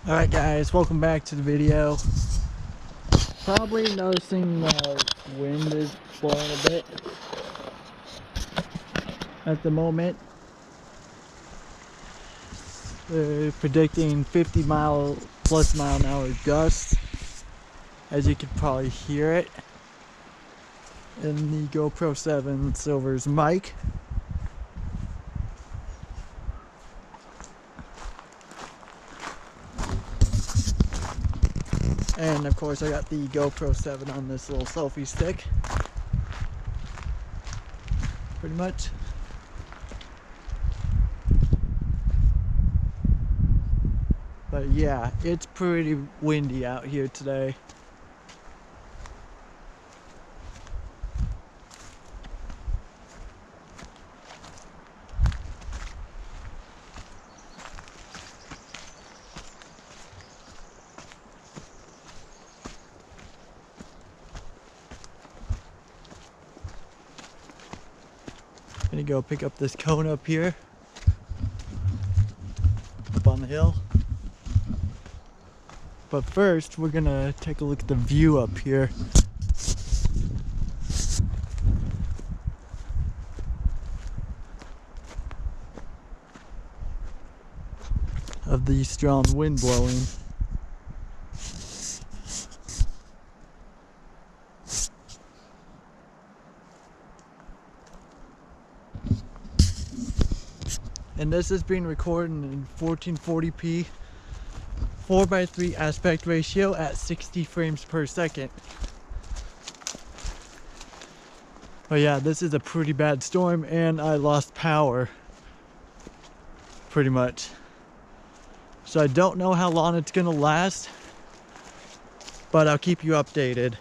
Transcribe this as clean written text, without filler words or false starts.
Alright guys, welcome back to the video. Probably noticing the wind is blowing a bit at the moment. They're predicting 50 plus mile an hour gusts, as you can probably hear it in the Gopro 7 Silver's mic. And of course I got the Gopro 7 on this little selfie stick. Pretty much. But yeah, it's pretty windy out here today. Gonna go pick up this cone up here, up on the hill. But first, we're gonna take a look at the view up here. Of the strong wind blowing. And this is being recorded in 1440p 4:3 aspect ratio at 60 frames per second. But yeah, this is a pretty bad storm and I lost power pretty much. So I don't know how long it's gonna last, but I'll keep you updated.